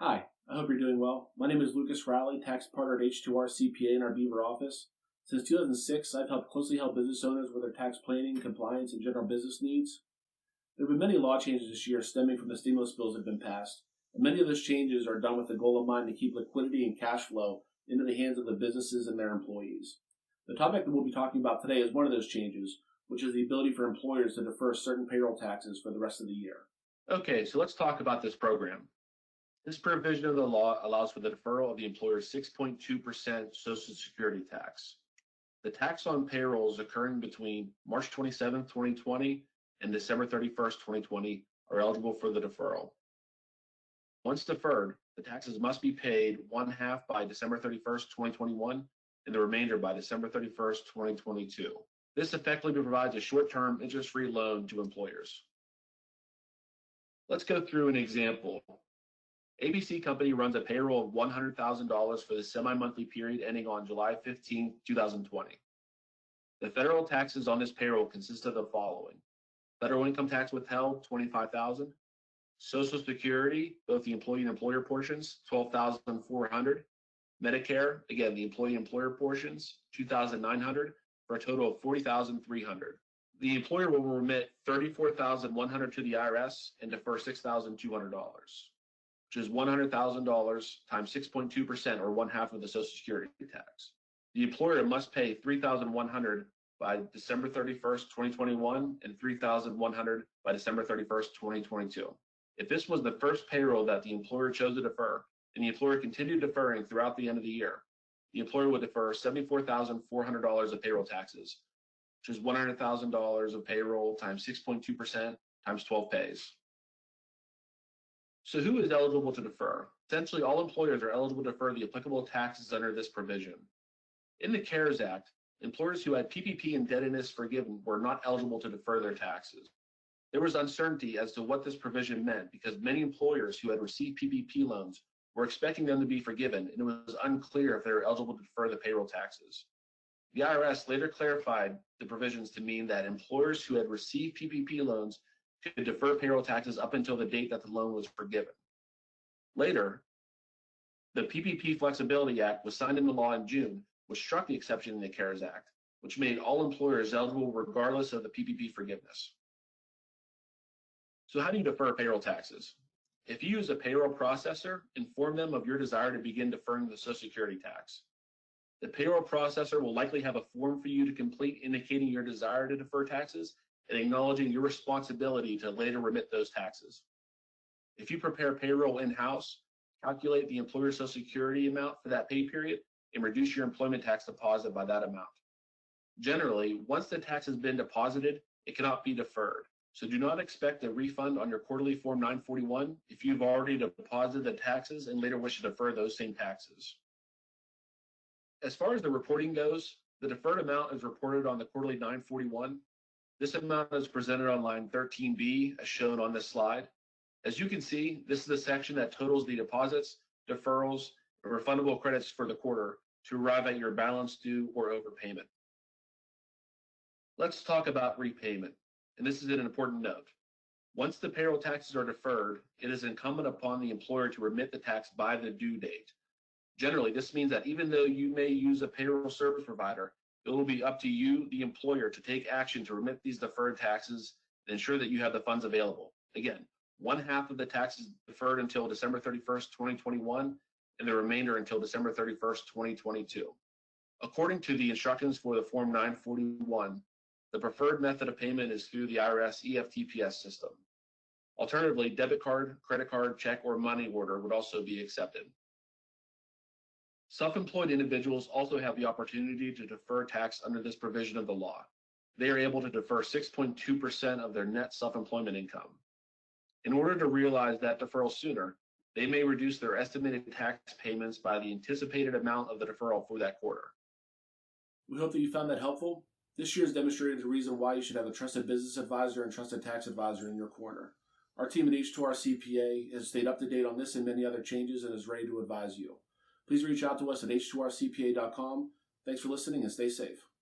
Hi, I hope you're doing well. My name is Lucas Rihely, tax partner at H2R CPA in our Beaver office. Since 2006, I've helped closely help business owners with their tax planning, compliance, and general business needs. There have been many law changes this year stemming from the stimulus bills that have been passed, and many of those changes are done with the goal in mind to keep liquidity and cash flow into the hands of the businesses and their employees. The topic that we'll be talking about today is one of those changes, which is the ability for employers to defer certain payroll taxes for the rest of the year. Okay, so let's talk about this program. This provision of the law allows for the deferral of the employer's 6.2% Social Security tax. The tax on payrolls occurring between March 27, 2020 and December 31st, 2020 are eligible for the deferral. Once deferred, the taxes must be paid one half by December 31st, 2021 and the remainder by December 31st, 2022. This effectively provides a short-term interest-free loan to employers. Let's go through an example. ABC Company runs a payroll of $100,000 for the semi-monthly period ending on July 15, 2020. The federal taxes on this payroll consist of the following: federal income tax withheld, $25,000; Social Security, both the employee and employer portions, $12,400; Medicare, again the employee and employer portions, $2,900, for a total of $40,300. The employer will remit $34,100 to the IRS and defer $6,200. which is $100,000 times 6.2%, or one half of the Social Security tax. The employer must pay $3,100 by December 31st, 2021, and $3,100 by December 31st, 2022. If this was the first payroll that the employer chose to defer, and the employer continued deferring throughout the end of the year, the employer would defer $74,400 of payroll taxes, which is $100,000 of payroll times 6.2% times 12 pays. So who is eligible to defer? Essentially, all employers are eligible to defer the applicable taxes under this provision. In the CARES Act, employers who had PPP indebtedness forgiven were not eligible to defer their taxes. There was uncertainty as to what this provision meant because many employers who had received PPP loans were expecting them to be forgiven, and it was unclear if they were eligible to defer the payroll taxes. The IRS later clarified the provisions to mean that employers who had received PPP loans could defer payroll taxes up until the date that the loan was forgiven. Later, the PPP Flexibility Act was signed into law in June, which struck the exception in the CARES Act, which made all employers eligible regardless of the PPP forgiveness. So how do you defer payroll taxes? If you use a payroll processor, inform them of your desire to begin deferring the Social Security tax. The payroll processor will likely have a form for you to complete indicating your desire to defer taxes and acknowledging your responsibility to later remit those taxes. If you prepare payroll in-house, calculate the employer's Social Security amount for that pay period and reduce your employment tax deposit by that amount. Generally, once the tax has been deposited, it cannot be deferred. So do not expect a refund on your quarterly Form 941 if you've already deposited the taxes and later wish to defer those same taxes. As far as the reporting goes, the deferred amount is reported on the quarterly 941. This amount is presented on line 13B as shown on this slide. As you can see, this is the section that totals the deposits, deferrals, and refundable credits for the quarter to arrive at your balance due or overpayment. Let's talk about repayment, and this is an important note. Once the payroll taxes are deferred, it is incumbent upon the employer to remit the tax by the due date. Generally, this means that even though you may use a payroll service provider, it will be up to you, the employer, to take action to remit these deferred taxes and ensure that you have the funds available. Again, one half of the taxes deferred until December 31st, 2021, and the remainder until December 31st, 2022. According to the instructions for the Form 941, the preferred method of payment is through the IRS EFTPS system. Alternatively, debit card, credit card, check, or money order would also be accepted. Self-employed individuals also have the opportunity to defer tax under this provision of the law. They are able to defer 6.2% of their net self-employment income. In order to realize that deferral sooner, they may reduce their estimated tax payments by the anticipated amount of the deferral for that quarter. We hope that you found that helpful. This year has demonstrated the reason why you should have a trusted business advisor and trusted tax advisor in your corner. Our team at H2R CPA has stayed up to date on this and many other changes and is ready to advise you. Please reach out to us at h2rcpa.com. Thanks for listening and stay safe.